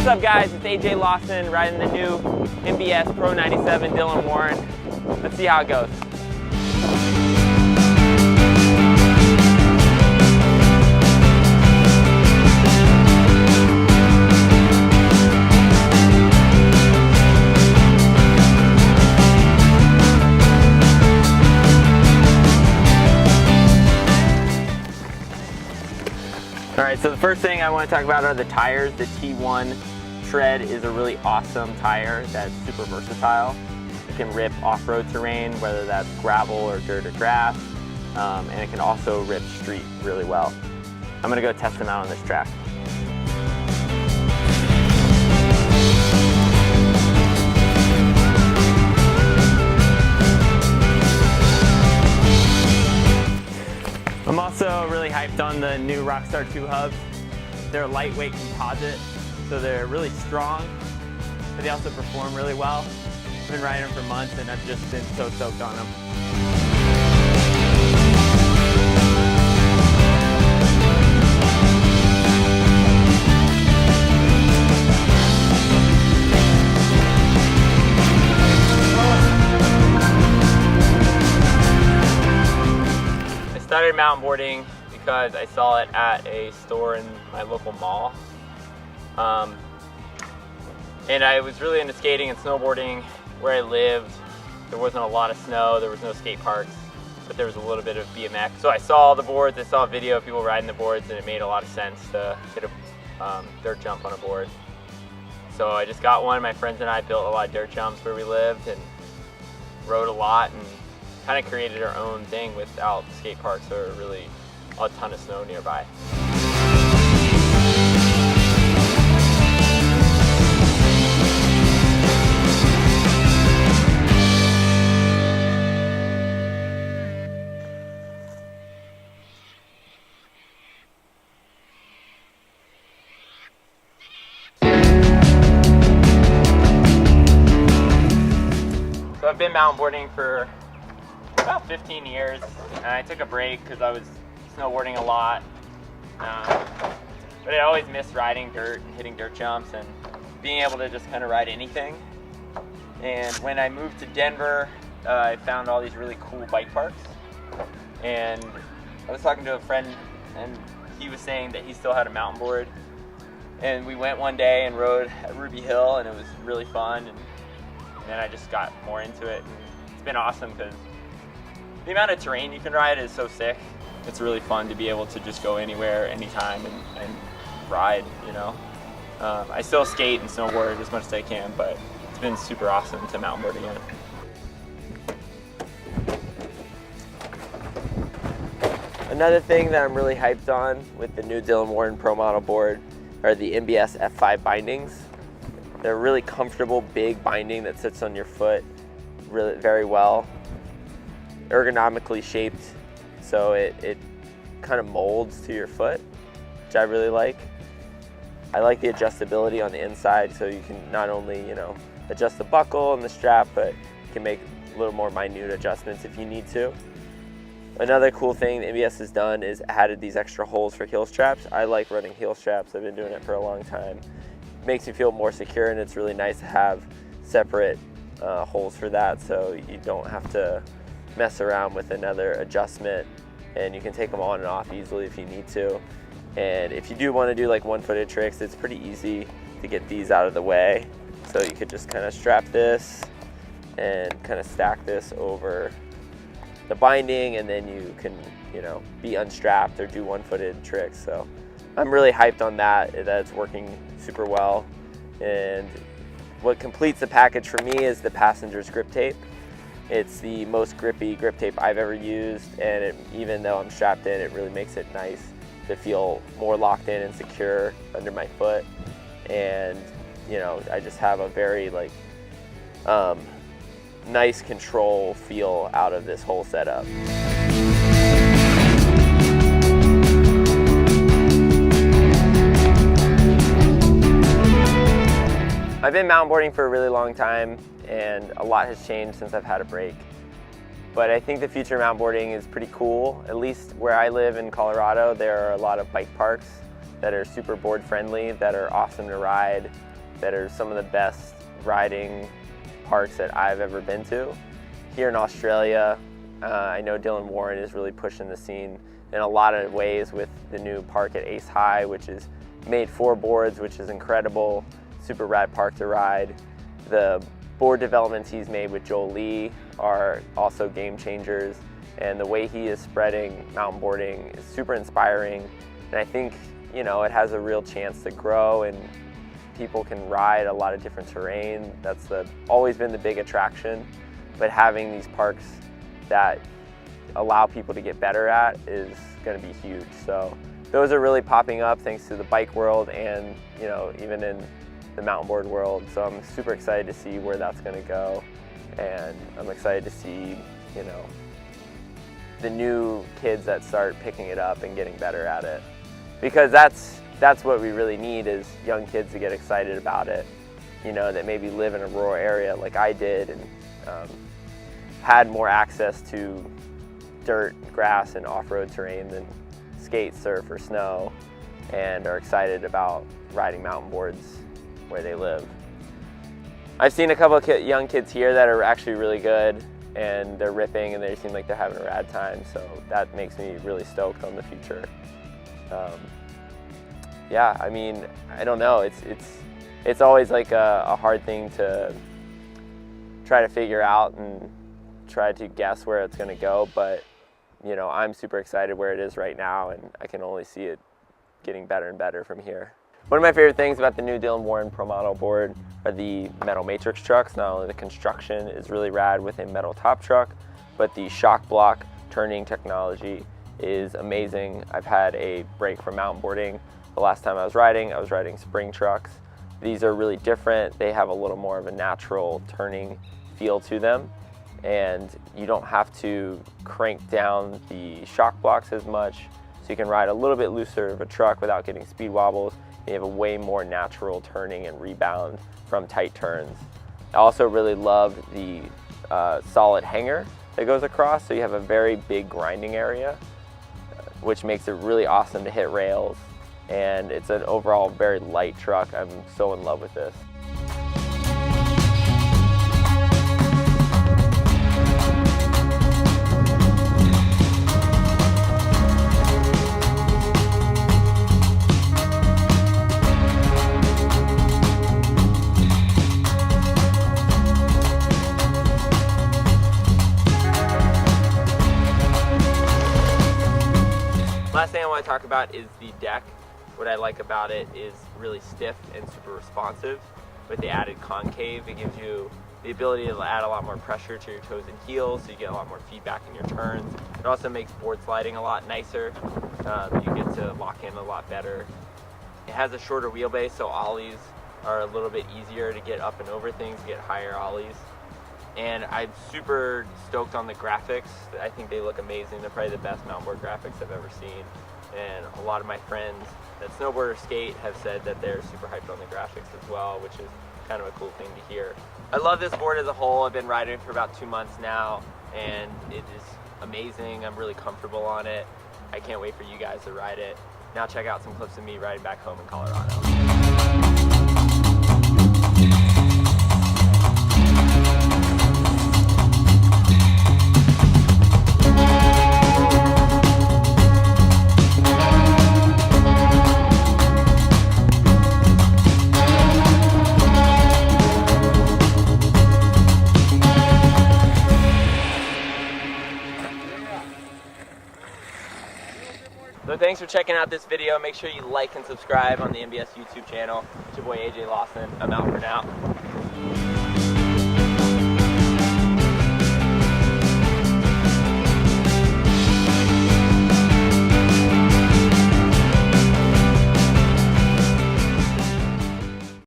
What's up guys, it's AJ Lawson riding the new MBS Pro 97 Dylan Warren. Let's see how it goes. Alright, so the first thing I want to talk about are the tires. The T1 Tread is a really awesome tire that's super versatile. It can rip off-road terrain, whether that's gravel or dirt or grass, and it can also rip street really well. I'm going to go test them out on this track. I'm also really hyped on the new Rockstar 2 hubs. They're a lightweight composite, so they're really strong, but they also perform really well. I've been riding them for months and I've just been so stoked on them. I started mountain boarding because I saw it at a store in my local mall. And I was really into skating and snowboarding. Where I lived, there wasn't a lot of snow, there was no skate parks, but there was a little bit of BMX. So I saw all the boards, I saw a video of people riding the boards, and it made a lot of sense to hit a dirt jump on a board. So I just got one. My friends and I built a lot of dirt jumps where we lived and rode a lot and kind of created our own thing without skate parks or really a ton of snow nearby. So I've been mountain boarding for about 15 years, and I took a break because I was snowboarding a lot, but I always missed riding dirt and hitting dirt jumps and being able to just kind of ride anything. And when I moved to Denver, I found all these really cool bike parks, and I was talking to a friend and he was saying that he still had a mountain board, and we went one day and rode at Ruby Hill, and it was really fun, and then I just got more into it, and it's been awesome because the amount of terrain you can ride is so sick. It's really fun to be able to just go anywhere, anytime, and ride, you know. I still skate and snowboard as much as I can, but it's been super awesome to mountain board again. Another thing that I'm really hyped on with the new Dylan Warren Pro Model board are the MBS F5 bindings. They're a really comfortable, big binding that sits on your foot really very well. Ergonomically shaped, so it kind of molds to your foot, which I really like. I like the adjustability on the inside, so you can not only, you know, adjust the buckle and the strap, but you can make a little more minute adjustments if you need to. Another cool thing the MBS has done is added these extra holes for heel straps. I like running heel straps. I've been doing it for a long time. It makes me feel more secure, and it's really nice to have separate holes for that, so you don't have to mess around with another adjustment, and you can take them on and off easily if you need to. And if you do want to do like one-footed tricks, it's pretty easy to get these out of the way. So you could just kind of strap this and kind of stack this over the binding, and then you can, you know, be unstrapped or do one-footed tricks. So I'm really hyped on that. It's working super well. And what completes the package for me is the passenger's grip tape. It's the most grippy grip tape I've ever used, and even though I'm strapped in, it really makes it nice to feel more locked in and secure under my foot. And you know, I just have a very like nice control feel out of this whole setup. I've been mountain boarding for a really long time, and a lot has changed since I've had a break. But I think the future of mountain boarding is pretty cool. At least where I live in Colorado, there are a lot of bike parks that are super board friendly, that are awesome to ride, that are some of the best riding parks that I've ever been to. Here in Australia, I know Dylan Warren is really pushing the scene in a lot of ways with the new park at Ace High, which is made for boards, which is incredible. Super rad park to ride. The board developments he's made with Joel Lee are also game changers, and the way he is spreading mountain boarding is super inspiring. And I think, you know, it has a real chance to grow, and people can ride a lot of different terrain. That's always been the big attraction, but having these parks that allow people to get better at is going to be huge. So those are really popping up thanks to the bike world and, you know, even in the mountain board world. So I'm super excited to see where that's going to go, and I'm excited to see, you know, the new kids that start picking it up and getting better at it, because that's what we really need, is young kids to get excited about it, you know, that maybe live in a rural area like I did and had more access to dirt, grass, and off-road terrain than skate, surf, or snow, and are excited about riding mountain boards where they live. I've seen a couple of young kids here that are actually really good, and they're ripping, and they seem like they're having a rad time, so that makes me really stoked on the future. Yeah, I mean, I don't know, it's always like a hard thing to try to figure out and try to guess where it's going to go, but you know, I'm super excited where it is right now, and I can only see it getting better and better from here. One of my favorite things about the new Dylan Warren Pro Model board are the metal matrix trucks. Not only the construction is really rad with a metal top truck, but the shock block turning technology is amazing. I've had a break from mountain boarding. The last time I was riding spring trucks. These are really different. They have a little more of a natural turning feel to them, and you don't have to crank down the shock blocks as much, so you can ride a little bit looser of a truck without getting speed wobbles. You have a way more natural turning and rebound from tight turns. I also really love the solid hanger that goes across, so you have a very big grinding area, which makes it really awesome to hit rails, and it's an overall very light truck. I'm so in love with this. Last thing I want to talk about is the deck. What I like about it is really stiff and super responsive. With the added concave, it gives you the ability to add a lot more pressure to your toes and heels, so you get a lot more feedback in your turns. It also makes board sliding a lot nicer. You get to lock in a lot better. It has a shorter wheelbase, so ollies are a little bit easier to get up and over things, get higher ollies. And I'm super stoked on the graphics. I think they look amazing. They're probably the best mountain board graphics I've ever seen. And a lot of my friends that snowboard or skate have said that they're super hyped on the graphics as well, which is kind of a cool thing to hear. I love this board as a whole. I've been riding it for about 2 months now, and it is amazing. I'm really comfortable on it. I can't wait for you guys to ride it. Now check out some clips of me riding back home in Colorado. So thanks for checking out this video. Make sure you like and subscribe on the MBS YouTube channel. It's your boy AJ Lawson. I'm out for now.